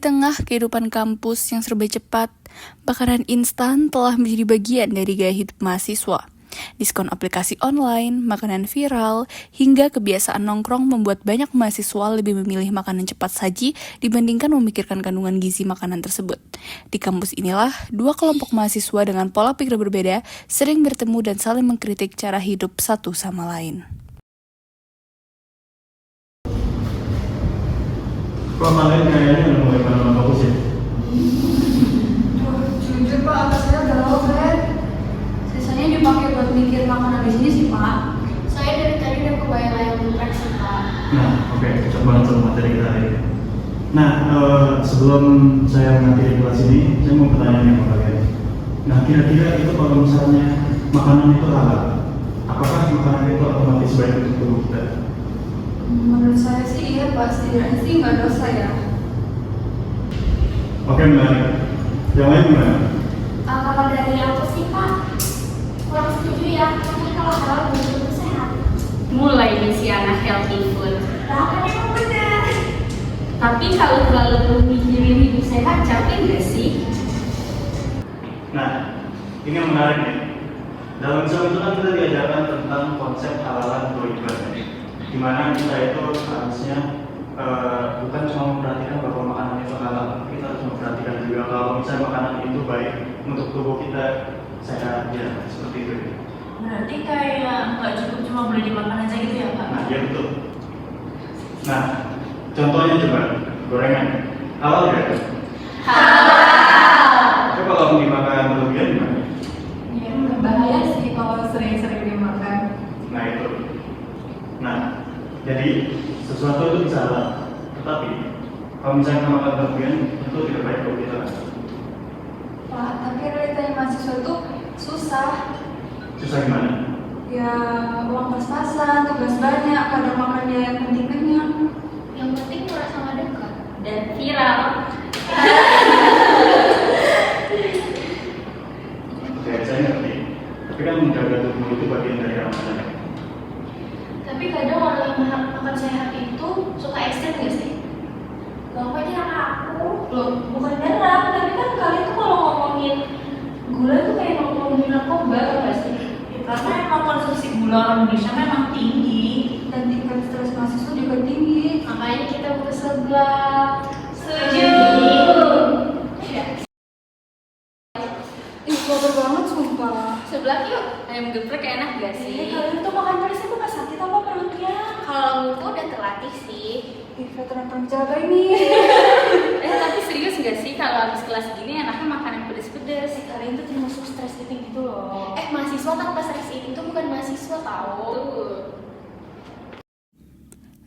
tengah kehidupan kampus yang serba cepat, makanan instan telah menjadi bagian dari gaya hidup mahasiswa. Diskon aplikasi online, makanan viral, hingga kebiasaan nongkrong membuat banyak mahasiswa lebih memilih makanan cepat saji dibandingkan memikirkan kandungan gizi makanan tersebut. Di kampus inilah, dua kelompok mahasiswa dengan pola pikir berbeda sering bertemu dan saling mengkritik cara hidup satu sama lain. Kemarin kayaknya udah mulai pada bagus ya? Jujur Pak, atas saya udah lowbat. Sisanya dipakai buat mikir makanan di sini sih Pak. Saya dari tadi udah kebayang layang geprek sih Pak. Nah, oke, cocok banget sama materi kita hari ini. Nah, sebelum saya mengakhiri kelas ini, saya mau bertanya nih sama kalian. Nah, kira-kira itu kalau misalnya makanan itu halal, apakah makanan itu otomatis baik untuk tubuh kita? Menurut saya sih iya Pak, setidaknya sih nggak dosa ya. Oke, menarik. Yang lain gimana? Kalau dari aku sih Pak, kurang setuju ya, karena kalau halal belum tentu sehat. Mulai nih si anak healthy food. Nah, kan emang benar. Tapi kalau terlalu mikirin hidup sehat, capek nggak sih? Nah, ini yang menarik nih. Dalam Islam itu kan kita diajarkan tentang konsep halalan toiban, di mana kita itu harusnya bukan cuma memperhatikan bahwa makanan itu halal, kita harus memperhatikan juga kalau misalnya makanan itu baik untuk tubuh kita sehat, ya seperti itu. Berarti kayak nggak cukup cuma boleh dimakan aja gitu ya Pak? Nah, ya betul. Nah, contohnya coba gorengan, halal ya? Tapi kalau dimakan berlebihan gimana? Ya, bahaya sih kalau sering-sering dimakan. Nah itu. Nah, jadi sesuatu itu bisa halal, tetapi kalau misalnya kita makan berlebihan itu tidak baik untuk kita. Pak, tapi realitanya mahasiswa tuh susah. Susah gimana? Ya, uang pas-pasan, tugas banyak, kadang makannya yang penting kenyang. Yang penting murah sama dekat. Dan viral. Oke, saya ngerti. Tapi kan menjaga tubuh itu bagian dari Ramadan. Tapi kadang orang yang makan sehat itu suka ekstrim nggak sih? Gak apa aja aku. Loh, bukan nyerang, tapi kan kalian tuh kalau ngomongin gula tuh kayak ngomongin narkoba nggak sih? Ya, karena emang konsumsi gula orang Indonesia memang tinggi. Dan tingkat stres mahasiswa juga tinggi. Makanya kita butuh sebelah. Setuju. Ih, kotor banget sumpah. Sebelah yuk. Ayam geprek enak gak sih? Kalian tuh makan terus itu nggak sakit apa perutnya? Kalau nguku udah terlatih sih. Ih, veteran penjaga ini. Tapi serius gak sih kalau habis kelas gini enaknya makan yang pedes-pedes? Kalian tuh termasuk stres eating gitu loh. Mahasiswa tanpa stres eating itu bukan mahasiswa tahu.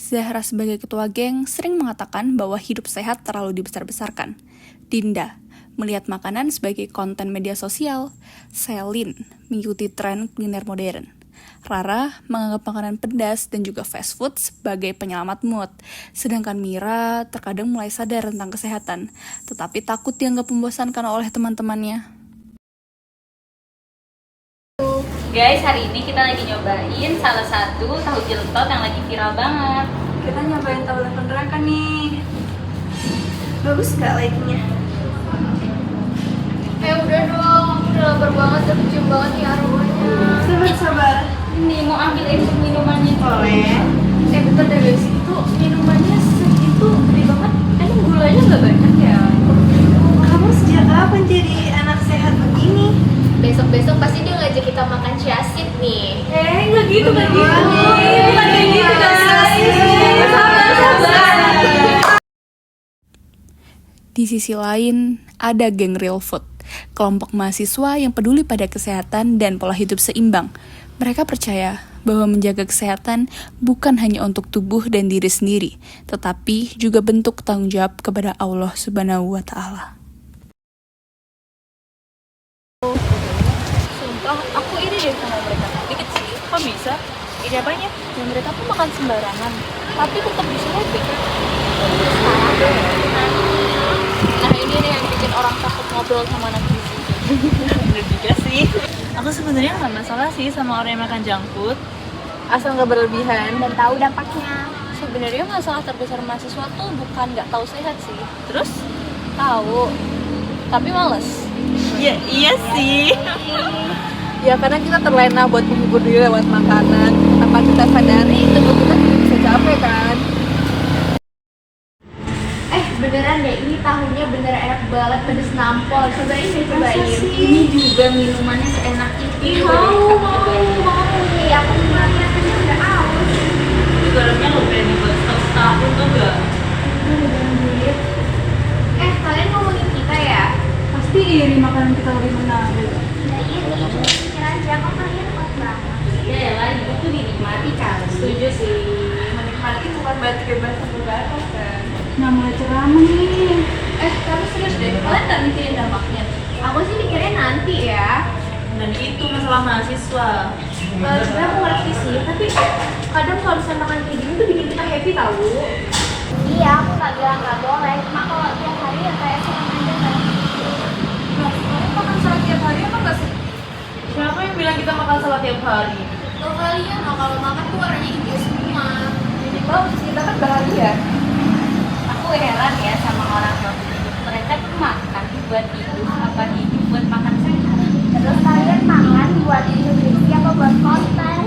Zahra sebagai ketua geng sering mengatakan bahwa hidup sehat terlalu dibesar-besarkan. Dinda melihat makanan sebagai konten media sosial. Selin mengikuti tren kuliner modern. Rara menganggap makanan pedas dan juga fast food sebagai penyelamat mood. Sedangkan Mira terkadang mulai sadar tentang kesehatan, tetapi takut dianggap membosankan oleh teman-temannya. Guys, hari ini kita lagi nyobain salah satu tahu jiltot yang lagi viral banget. Kita nyobain tahu level neraka nih. Bagus gak like-nya? Udah dong, udah lapar banget dan cium banget nih aromanya. Sabar. Nih, mau ambilin minumannya Boleh. Bentar deh guys, itu minumannya segitu gede banget. Emang gulanya nggak banyak ya? Kamu sejak kapan jadi anak sehat begini? Besok-besok pasti dia ngajak kita makan chiaseed nih. Nggak gitu, nggak gitu. Bukan kayak gitu guys. Sabar. Di sisi lain, ada geng Real Food, kelompok mahasiswa yang peduli pada kesehatan dan pola hidup seimbang. Mereka percaya bahwa menjaga kesehatan bukan hanya untuk tubuh dan diri sendiri, tetapi juga bentuk tanggung jawab kepada Allah Subhanahu wa Ta'ala. Sumpah, aku iri deh sama mereka. Dikit sih, kok bisa? Iri apanya? Ya mereka tuh makan sembarangan, tapi tetap bisa happy. Nah, ini nih yang bikin orang takut ngobrol sama anak gizi. Bener juga sih. Aku sebenarnya nggak masalah sih sama orang yang makan junk food, asal nggak berlebihan. Dan tahu dampaknya. Sebenarnya masalah terbesar mahasiswa tuh bukan nggak tahu sehat sih. Terus Tahu, tapi males. Iya sih. Ya karena kita terlena buat menghibur diri lewat makanan. Tanpa kita sadari tubuh kita juga bisa capek kan. Beneran deh, ini tahunya bener enak banget, pedes nampol. Cobain deh, cobain. Ini juga minumannya seenak itu. Mau. Iya, aku kemarin aja udah aus. Itu garamnya lo pengen buat setahun tuh gak? Kalian ngomongin kita ya? Pasti iri makanan kita lebih menarik. Nah ini, pikir aja, kok kalian kuat banget. Ya lah, itu tuh dinikmati kan. Setuju sih. Menikmati bukan berarti bebas terbebas kan. Nah mulai ceramah nih. Tapi serius deh, kalian nggak mikirin dampaknya? Aku sih mikirnya nanti ya. Dan itu masalah mahasiswa. Sebenarnya aku ngerti sih, tapi kadang kalau misalnya makan kayak gini tuh bikin kita happy tahu. Iya, aku nggak bilang nggak boleh. Cuma kalau tiap hari ya kayak senang aja kan. Nah, kalian makan salad tiap hari apa nggak sih? Siapa yang bilang kita makan salad tiap hari? Tuh kalian, kalau makan tuh warnanya hijau semua. Jadi bagus, kita kan bahagia. Aku heran ya sama orang yang mereka tuh makan buat hidup, apa hidup buat makan sehat. Terus kalian makan buat nutrisi apa buat konten?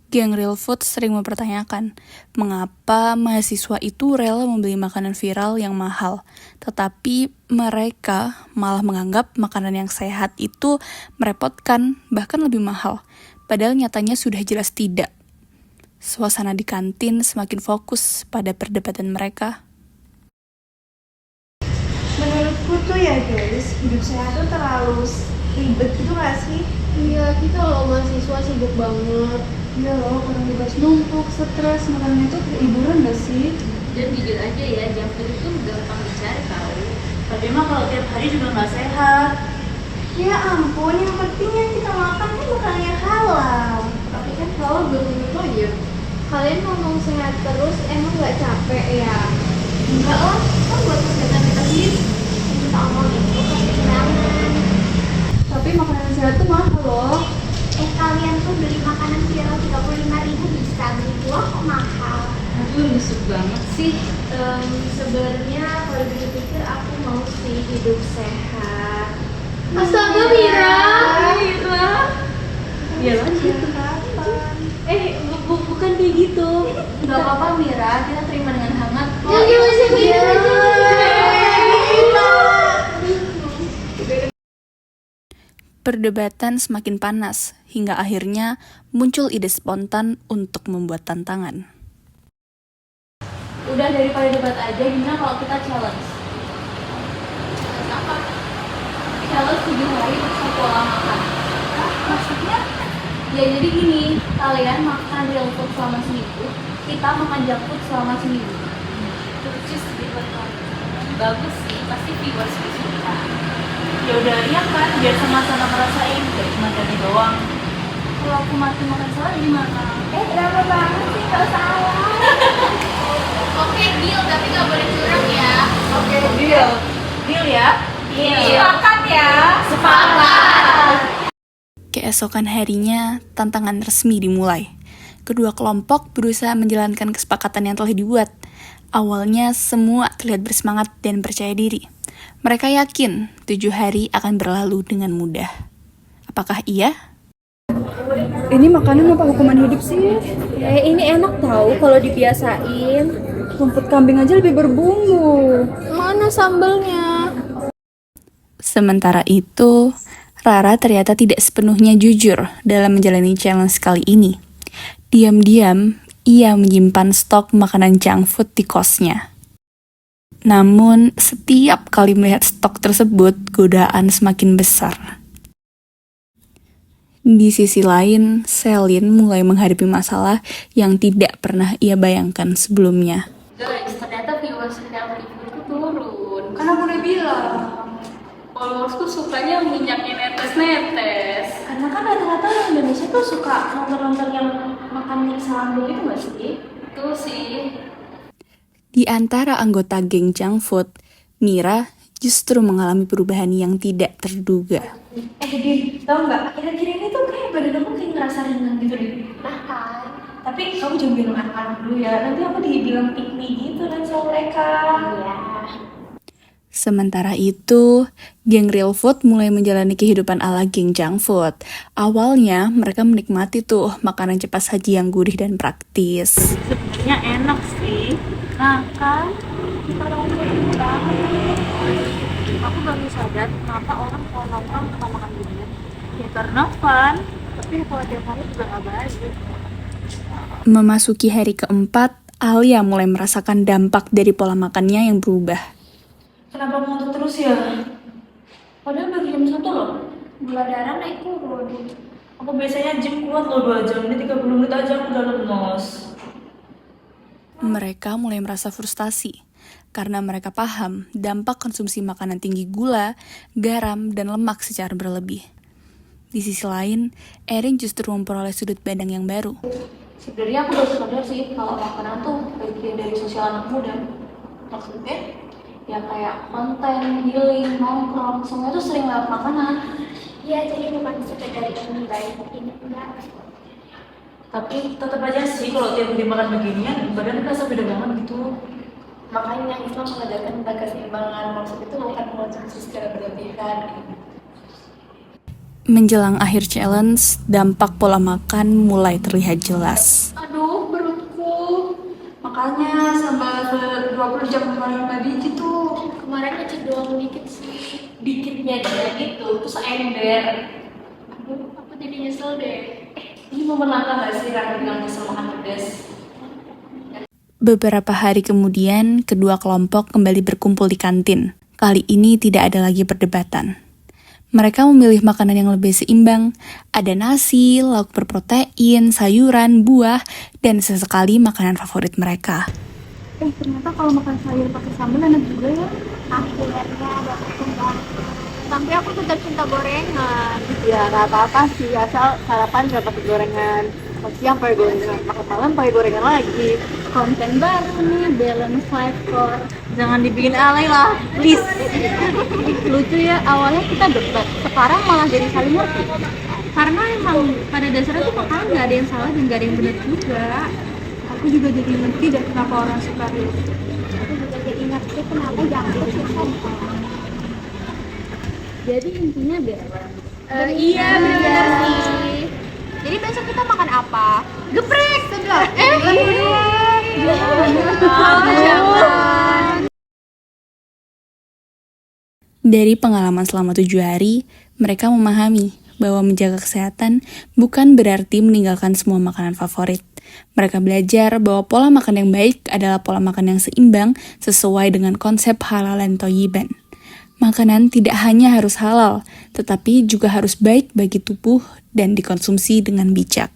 Geng Real Food sering mempertanyakan mengapa mahasiswa itu rela membeli makanan viral yang mahal, tetapi mereka malah menganggap makanan yang sehat itu merepotkan, bahkan lebih mahal. Padahal nyatanya sudah jelas tidak. Suasana di kantin semakin fokus pada perdebatan mereka. Menurutku tuh ya guys, hidup sehat tuh terlalu ribet gitu gak sih? Iya, kita loh mahasiswa sibuk banget. Iya loh, kadang tugas numpuk, stres, makannya tuh hiburan gak sih? Dan jujur aja ya, jam itu gampang dicari tahu. Tapi mah kalau tiap hari juga nggak sehat. Ya ampun, yang penting yang kita makan kan makanan yang halal. Tapi kan kalau belum tentu ya. Kalian ngomong sehat terus, emang nggak capek ya? Enggak lah, kan buat kesehatan kita sendiri. Kita omongin itu keseimbangan. Tapi makanan sehat tuh mahal loh. Kalian tuh beli makanan viral 35.000 bisa, beli buah kok mahal. Aduh, busuk banget sih. Sebenarnya kalau dipikir aku mau sih hidup sehat. Astaga, Mira! Iya lanjut. Bukan kayak gitu. Gak apa-apa Mira, kita terima dengan hangat. Perdebatan semakin panas, hingga akhirnya muncul ide spontan untuk membuat tantangan. Udah daripada debat aja, gimana kalau kita challenge? Apa? Challenge 7 hari untuk pola makan. Maksudnya? Ya jadi gini, kalian makan real food selama seminggu, kita makan junk food selama seminggu. Lucu sih buat kamu. Bagus sih, pasti viewers suka. Ya udah lihat kan, biar sama-sama ngerasain, gak cuma tadi doang. Kalau aku mati makan salad gimana? Drama banget sih, gak salah. Oke, deal, tapi gak boleh curang ya. Oke, deal. Deal ya? Sepakat ya. Sepakat. Keesokan harinya, tantangan resmi dimulai. Kedua kelompok berusaha menjalankan kesepakatan yang telah dibuat. Awalnya semua terlihat bersemangat dan percaya diri. Mereka yakin 7 hari akan berlalu dengan mudah. Apakah iya? Ini makanan apa hukuman hidup sih? Ini enak tahu kalau dibiasain. Rumput kambing aja lebih berbumbu. Mana sambelnya? Sementara itu, Rara ternyata tidak sepenuhnya jujur dalam menjalani challenge kali ini. Diam-diam, ia menyimpan stok makanan junk food di kosnya. Namun, setiap kali melihat stok tersebut, godaan semakin besar. Di sisi lain, Selin mulai menghadapi masalah yang tidak pernah ia bayangkan sebelumnya. Guys, ternyata viewers healthy food itu turun. Kan aku udah bilang. Followersku sukanya minyaknya netes-netes. Karena kan rata-rata orang Indonesia tuh suka nonton-nonton yang makan mie sambal gitu gak sih? Itu sih. Di antara anggota geng junk food, Mira justru mengalami perubahan yang tidak terduga. Din, tau gak? Akhir-akhir ini tuh kayak badan aku kayak ngerasa ringan gitu deh. Nah kan, Tapi kamu jangan bilang anak-anak dulu ya, nanti aku dibilang pick me gitu dan sama mereka. Iya. Sementara itu, geng real food mulai menjalani kehidupan ala geng junk food. Awalnya, mereka menikmati tuh makanan cepat saji yang gurih dan praktis. Sebenarnya enak sih. Nah kan, kita ngomongin banget. Aku baru sadar kenapa orang kalau nongkrong suka makan ginian. Ya karena fun, tapi kalau tiap hari juga gak baik. Memasuki hari keempat, Alia mulai merasakan dampak dari pola makannya yang berubah. Kenapa ngantuk terus ya? Padahal baru jam 1 loh. Gula darah naik turun. Aku biasanya gym kuat loh 2 jam, ini 30 menit aja aku udah lemes. Mereka mulai merasa frustasi karena mereka paham dampak konsumsi makanan tinggi gula, garam, dan lemak secara berlebih. Di sisi lain, Erin justru memperoleh sudut pandang yang baru. Sebenarnya aku baru sadar sih kalau makanan tuh bagian dari sosial anak muda. Maksudnya ya kayak konten, healing, nongkrong, semua itu sering lewat makanan. Iya, jadi bukan sekedar ini baik, ini enggak. Tapi tetap aja sih kalau tiap hari makan beginian, badan kerasa beda banget gitu. Makanya Islam mengajarkan tentang keseimbangan, maksud itu bukan mengonsumsi secara berlebihan. Menjelang akhir challenge, dampak pola makan mulai terlihat jelas. Aduh, perutku. Makanya sampai 20 jam kemarin tadi gitu. Kemarin ngecek doang dikit sih. Dikitnya dia gitu, terus ember. Aduh, aku jadi nyesel deh. Ini momen langka gak sih Rara bilang nyesel makan pedas? Beberapa hari kemudian, kedua kelompok kembali berkumpul di kantin. Kali ini tidak ada lagi perdebatan. Mereka memilih makanan yang lebih seimbang. Ada nasi, lauk berprotein, sayuran, buah, dan sesekali makanan favorit mereka. Ternyata kalau makan sayur pakai sambal enak juga ya. Akhirnya ada perkembangan. Tapi aku tetap cinta gorengan. Ya nggak apa-apa sih, asal sarapan gak pakai gorengan. Makan siang pakai gorengan, makan malam pakai gorengan lagi. Konten baru nih, balance life core. Jangan dibikin alay lah, please. Lucu ya, awalnya kita debat, sekarang malah jadi saling ngerti. Karena emang pada dasarnya tuh makanan nggak ada yang salah dan nggak ada yang benar juga. Aku juga jadi ngerti dan kenapa orang suka reels. Aku juga jadi ngerti kenapa jangkrik susah ditolak. Jadi intinya balance. Iya, benar sih. Jadi besok kita makan apa? Geprek sebelah. Dari pengalaman selama 7 hari, mereka memahami bahwa menjaga kesehatan bukan berarti meninggalkan semua makanan favorit. Mereka belajar bahwa pola makan yang baik adalah pola makan yang seimbang sesuai dengan konsep halal dan thayyiban. Makanan tidak hanya harus halal, tetapi juga harus baik bagi tubuh dan dikonsumsi dengan bijak.